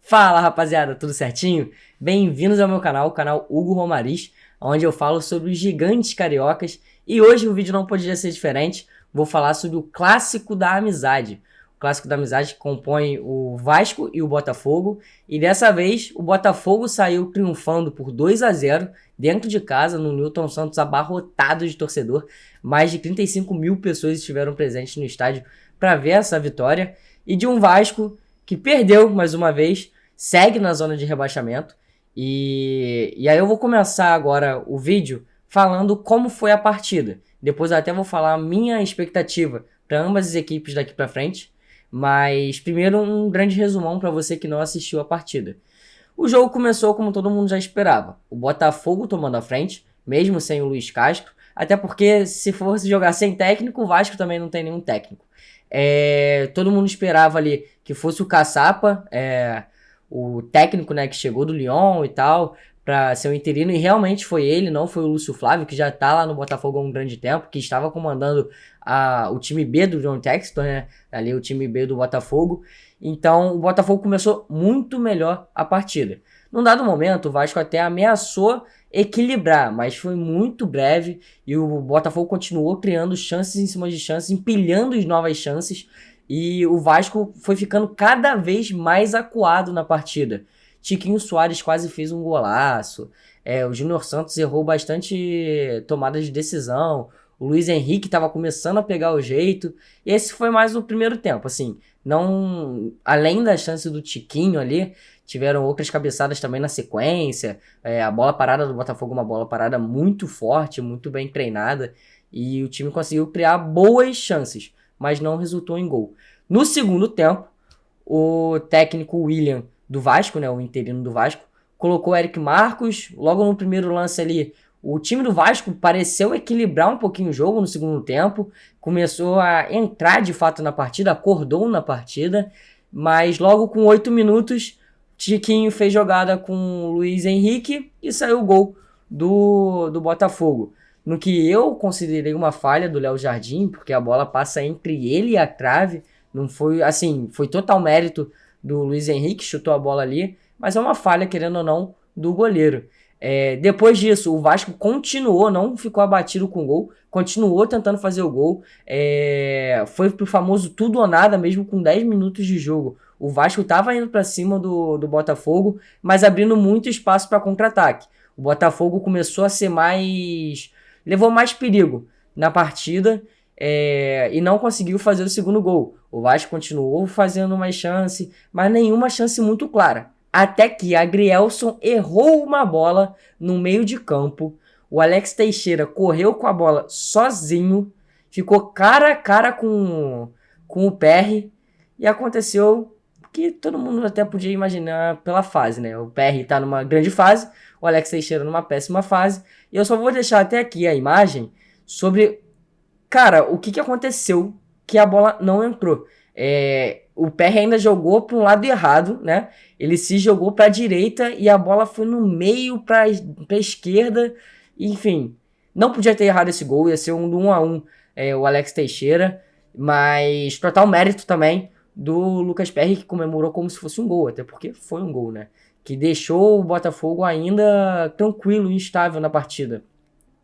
Fala rapaziada, tudo certinho? Bem-vindos ao meu canal, o canal Hugo Romariz, onde eu falo sobre os gigantes cariocas. E hoje o vídeo não poderia ser diferente, vou falar sobre o Clássico da Amizade. O Clássico da Amizade que compõe o Vasco e o Botafogo. E dessa vez o Botafogo saiu triunfando por 2-0 dentro de casa, no Newton Santos abarrotado de torcedor. Mais de 35 mil pessoas estiveram presentes no estádio para ver essa vitória. E de um Vasco que perdeu mais uma vez, segue na zona de rebaixamento. E aí eu vou começar agora o vídeo falando como foi a partida. Depois eu até vou falar a minha expectativa para ambas as equipes daqui para frente. Mas primeiro um grande resumão para você que não assistiu a partida. O jogo começou como todo mundo já esperava. O Botafogo tomando a frente, mesmo sem o Luiz Castro. Até porque se fosse jogar sem técnico, o Vasco também não tem nenhum técnico. Todo mundo esperava ali que fosse o Caçapa, o técnico, né, que chegou do Lyon e tal, para ser o interino, e realmente foi ele, não foi o Lúcio Flávio, que já tá lá no Botafogo há um grande tempo, que estava comandando o time B do John Textor, né, ali o time B do Botafogo. Então o Botafogo começou muito melhor a partida. Num dado momento o Vasco até ameaçou equilibrar, mas foi muito breve e o Botafogo continuou criando chances em cima de chances, empilhando as novas chances, e o Vasco foi ficando cada vez mais acuado na partida. Tiquinho Soares quase fez um golaço, o Júnior Santos errou bastante tomadas de decisão, o Luiz Henrique estava começando a pegar o jeito, e esse foi mais o primeiro tempo, assim, não, além da chance do Tiquinho ali, tiveram outras cabeçadas também na sequência. A bola parada do Botafogo é uma bola parada muito forte, muito bem treinada. E o time conseguiu criar boas chances, mas não resultou em gol. No segundo tempo, o técnico William do Vasco, né, o interino do Vasco, colocou o Eric Marcos. Logo no primeiro lance ali, o time do Vasco pareceu equilibrar um pouquinho o jogo no segundo tempo. Começou a entrar de fato na partida, acordou na partida. Mas logo com 8 minutos... Tiquinho fez jogada com o Luiz Henrique e saiu o gol do Botafogo. No que eu considerei uma falha do Léo Jardim, porque a bola passa entre ele e a trave. Não foi assim, foi total mérito do Luiz Henrique, chutou a bola ali, mas é uma falha, querendo ou não, do goleiro. Depois disso, o Vasco continuou, não ficou abatido com o gol, continuou tentando fazer o gol. Foi pro famoso tudo ou nada, mesmo com 10 minutos de jogo. O Vasco estava indo para cima do Botafogo, mas abrindo muito espaço para contra-ataque. O Botafogo começou a ser levou mais perigo na partida, e não conseguiu fazer o segundo gol. O Vasco continuou fazendo mais chance, mas nenhuma chance muito clara. Até que a Grielson errou uma bola no meio de campo. O Alex Teixeira correu com a bola sozinho, ficou cara a cara com o PR, e aconteceu que todo mundo até podia imaginar pela fase, né? O PR tá numa grande fase, o Alex Teixeira numa péssima fase, e eu só vou deixar até aqui a imagem sobre, cara, o que aconteceu que a bola não entrou. O PR ainda jogou para um lado errado, né? Ele se jogou para a direita e a bola foi no meio para a esquerda. Enfim, não podia ter errado esse gol, ia ser um do 1-1, o Alex Teixeira, mas total mérito também do Lucas Perry, que comemorou como se fosse um gol, até porque foi um gol, né? Que deixou o Botafogo ainda tranquilo e instável na partida.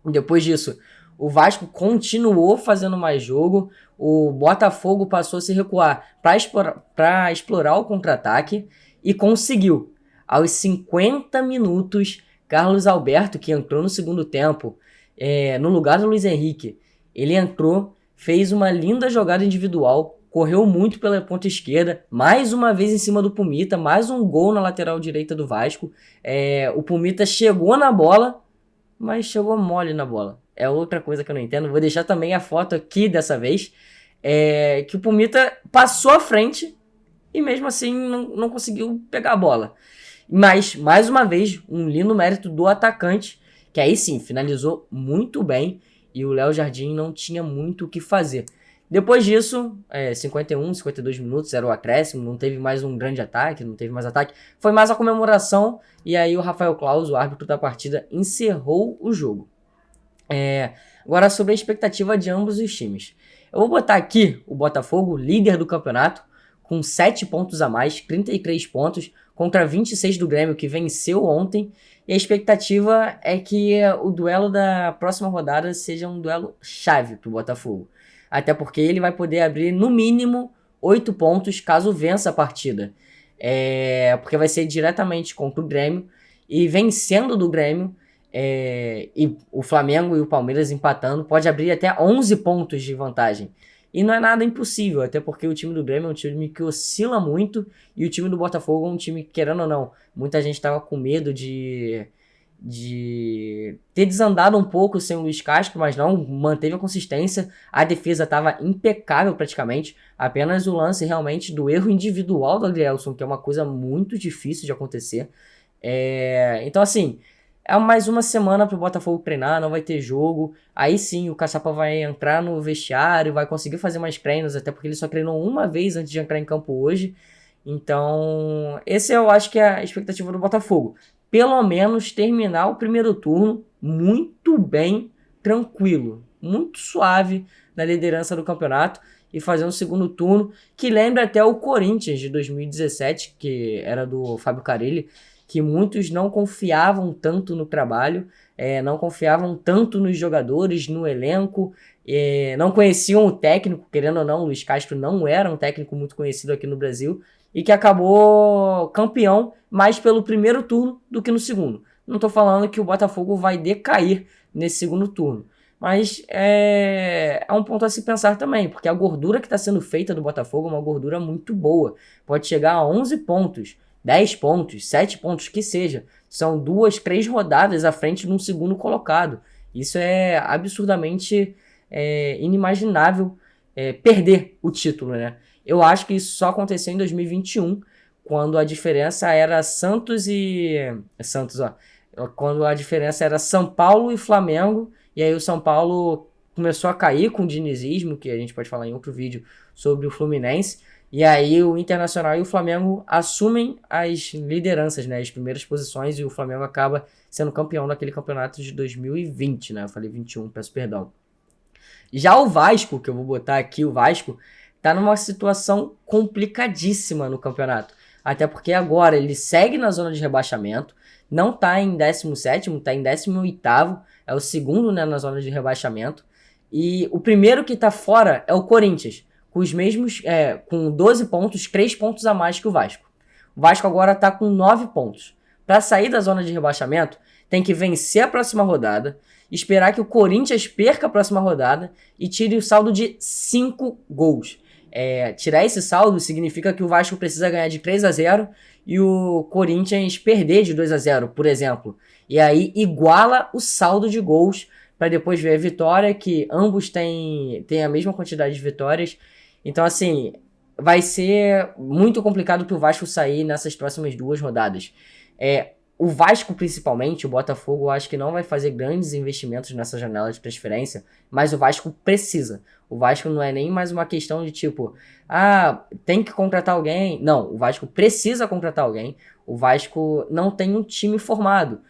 Depois disso, o Vasco continuou fazendo mais jogo, o Botafogo passou a se recuar para explorar o contra-ataque e conseguiu. Aos 50 minutos, Carlos Alberto, que entrou no segundo tempo, no lugar do Luiz Henrique, ele entrou, fez uma linda jogada individual, correu muito pela ponta esquerda, mais uma vez em cima do Pumita, mais um gol na lateral direita do Vasco. O Pumita chegou na bola, mas chegou mole na bola. É outra coisa que eu não entendo. Vou deixar também a foto aqui dessa vez, que o Pumita passou à frente e mesmo assim não conseguiu pegar a bola. Mas, mais uma vez, um lindo mérito do atacante, que aí sim, finalizou muito bem e o Léo Jardim não tinha muito o que fazer. Depois disso, 51, 52 minutos, era o acréscimo, não teve mais um grande ataque, não teve mais ataque. Foi mais a comemoração e aí o Rafael Claus, o árbitro da partida, encerrou o jogo. Agora sobre a expectativa de ambos os times. Eu vou botar aqui o Botafogo, líder do campeonato, com 7 pontos a mais, 33 pontos, contra 26 do Grêmio, que venceu ontem. E a expectativa é que o duelo da próxima rodada seja um duelo chave para o Botafogo. Até porque ele vai poder abrir, no mínimo, 8 pontos caso vença a partida. Porque vai ser diretamente contra o Grêmio. E vencendo do Grêmio, e o Flamengo e o Palmeiras empatando, pode abrir até 11 pontos de vantagem. E não é nada impossível, até porque o time do Grêmio é um time que oscila muito e o time do Botafogo é um time que, querendo ou não, muita gente estava com medo de ter desandado um pouco sem o Luiz Castro, mas não, manteve a consistência, a defesa estava impecável praticamente, apenas o lance realmente do erro individual do Adrielson, que é uma coisa muito difícil de acontecer. Então assim, é mais uma semana pro Botafogo treinar, não vai ter jogo. Aí sim, o Caçapa vai entrar no vestiário, vai conseguir fazer mais treinos, até porque ele só treinou uma vez antes de entrar em campo hoje. Então, esse eu acho que é a expectativa do Botafogo. Pelo menos terminar o primeiro turno muito bem, tranquilo, muito suave na liderança do campeonato e fazer um segundo turno que lembra até o Corinthians de 2017, que era do Fábio Carelli, que muitos não confiavam tanto no trabalho, não confiavam tanto nos jogadores, no elenco, não conheciam o técnico, querendo ou não, o Luiz Castro não era um técnico muito conhecido aqui no Brasil, e que acabou campeão mais pelo primeiro turno do que no segundo. Não estou falando que o Botafogo vai decair nesse segundo turno, mas é um ponto a se pensar também, porque a gordura que está sendo feita do Botafogo é uma gordura muito boa, pode chegar a 11 pontos, 10 pontos, 7 pontos que seja. São 2, 3 rodadas à frente de um segundo colocado. Isso é absurdamente inimaginável perder o título, né? Eu acho que isso só aconteceu em 2021, quando a diferença era quando a diferença era São Paulo e Flamengo, e aí o São Paulo começou a cair com o dinizismo, que a gente pode falar em outro vídeo sobre o Fluminense. E aí o Internacional e o Flamengo assumem as lideranças, né, as primeiras posições, e o Flamengo acaba sendo campeão naquele campeonato de 2020, né? Eu falei 21, peço perdão. Já o Vasco, que eu vou botar aqui, o Vasco tá numa situação complicadíssima no campeonato. Até porque agora ele segue na zona de rebaixamento, não tá em 17º, tá em 18º, é o segundo, né, na zona de rebaixamento. E o primeiro que tá fora é o Corinthians, com os mesmos, com 12 pontos, 3 pontos a mais que o Vasco. O Vasco agora está com 9 pontos. Para sair da zona de rebaixamento, tem que vencer a próxima rodada, esperar que o Corinthians perca a próxima rodada e tire o saldo de 5 gols. Tirar esse saldo significa que o Vasco precisa ganhar de 3-0 e o Corinthians perder de 2-0, por exemplo. E aí iguala o saldo de gols para depois ver a vitória, que ambos têm a mesma quantidade de vitórias. Então, assim, vai ser muito complicado para o Vasco sair nessas próximas 2 rodadas. O Vasco, principalmente, o Botafogo, eu acho que não vai fazer grandes investimentos nessa janela de transferência, mas o Vasco precisa. O Vasco não é nem mais uma questão de tipo, tem que contratar alguém. Não, o Vasco precisa contratar alguém. O Vasco não tem um time formado.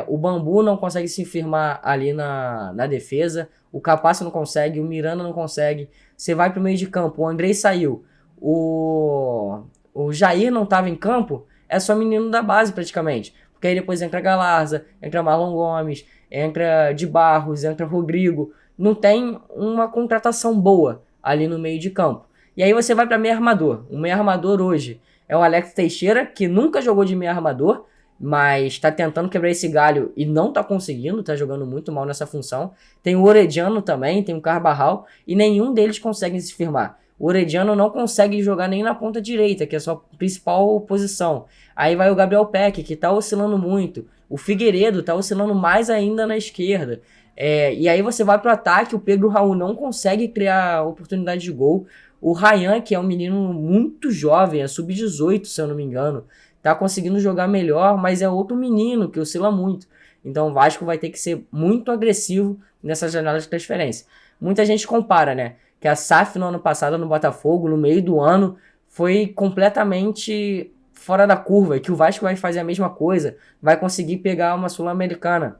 O Bambu não consegue se firmar ali na defesa, o Capasso não consegue, o Miranda não consegue. Você vai pro meio de campo, o Andrei saiu, o Jair não estava em campo, é só menino da base praticamente. Porque aí depois entra Galarza, entra Marlon Gomes, entra de Barros, entra Rodrigo. Não tem uma contratação boa ali no meio de campo. E aí você vai para meio armador. O meio armador hoje é o Alex Teixeira, que nunca jogou de meio armador, mas tá tentando quebrar esse galho e não tá conseguindo, tá jogando muito mal nessa função. Tem o Orediano também, tem o Carvajal, e nenhum deles consegue se firmar. O Orediano não consegue jogar nem na ponta direita, que é a sua principal posição. Aí vai o Gabriel Peck, que tá oscilando muito. O Figueiredo tá oscilando mais ainda na esquerda. E aí você vai pro ataque, o Pedro Raul não consegue criar oportunidade de gol. O Ryan, que é um menino muito jovem, é sub-18, se eu não me engano, tá conseguindo jogar melhor, mas é outro menino que oscila muito. Então o Vasco vai ter que ser muito agressivo nessa janela de transferência. Muita gente compara, né? Que a SAF no ano passado no Botafogo, no meio do ano, foi completamente fora da curva. E que o Vasco vai fazer a mesma coisa, vai conseguir pegar uma Sul-Americana.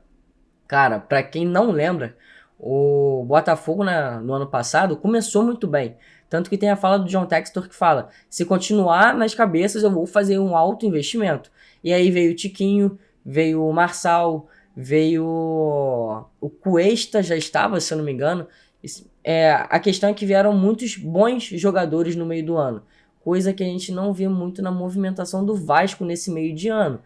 Cara, pra quem não lembra, o Botafogo no ano passado começou muito bem. Tanto que tem a fala do John Textor que fala, se continuar nas cabeças eu vou fazer um alto investimento. E aí veio o Tiquinho, veio o Marçal, veio o Cuesta, já estava, se eu não me engano. A questão é que vieram muitos bons jogadores no meio do ano, coisa que a gente não vê muito na movimentação do Vasco nesse meio de ano.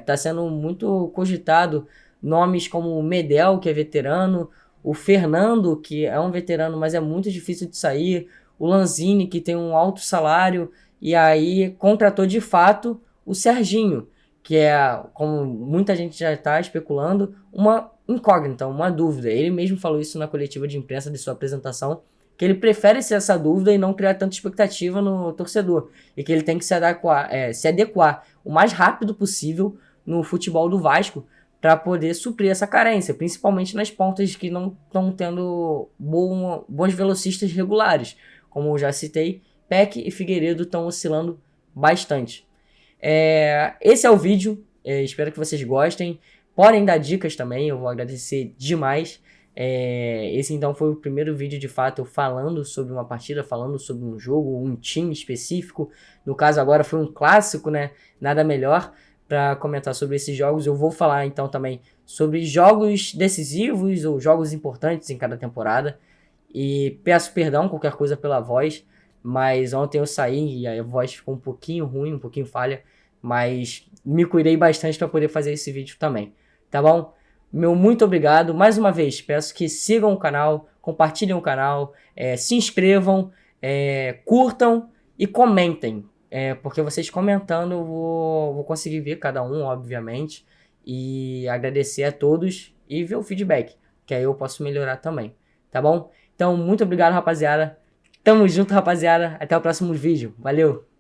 Tá sendo muito cogitado nomes como o Medel, que é veterano, o Fernando, que é um veterano, mas é muito difícil de sair, o Lanzini, que tem um alto salário, e aí contratou de fato o Serginho, que é, como muita gente já está especulando, uma incógnita, uma dúvida. Ele mesmo falou isso na coletiva de imprensa de sua apresentação, que ele prefere ser essa dúvida e não criar tanta expectativa no torcedor, e que ele tem que se adequar o mais rápido possível no futebol do Vasco para poder suprir essa carência, principalmente nas pontas que não estão tendo bons velocistas regulares. Como eu já citei, Peck e Figueiredo estão oscilando bastante. Esse é o vídeo, espero que vocês gostem. Podem dar dicas também, eu vou agradecer demais. Esse então foi o primeiro vídeo de fato falando sobre uma partida, falando sobre um jogo, um time específico. No caso agora foi um clássico, né? Nada melhor para comentar sobre esses jogos. Eu vou falar então também sobre jogos decisivos ou jogos importantes em cada temporada. E peço perdão qualquer coisa pela voz, mas ontem eu saí e a voz ficou um pouquinho ruim, um pouquinho falha, mas me cuidei bastante para poder fazer esse vídeo também, tá bom? Meu muito obrigado, mais uma vez, peço que sigam o canal, compartilhem o canal, se inscrevam, curtam e comentem, porque vocês comentando eu vou conseguir ver cada um, obviamente, e agradecer a todos e ver o feedback, que aí eu posso melhorar também, tá bom? Então, muito obrigado, rapaziada. Tamo junto, rapaziada. Até o próximo vídeo. Valeu!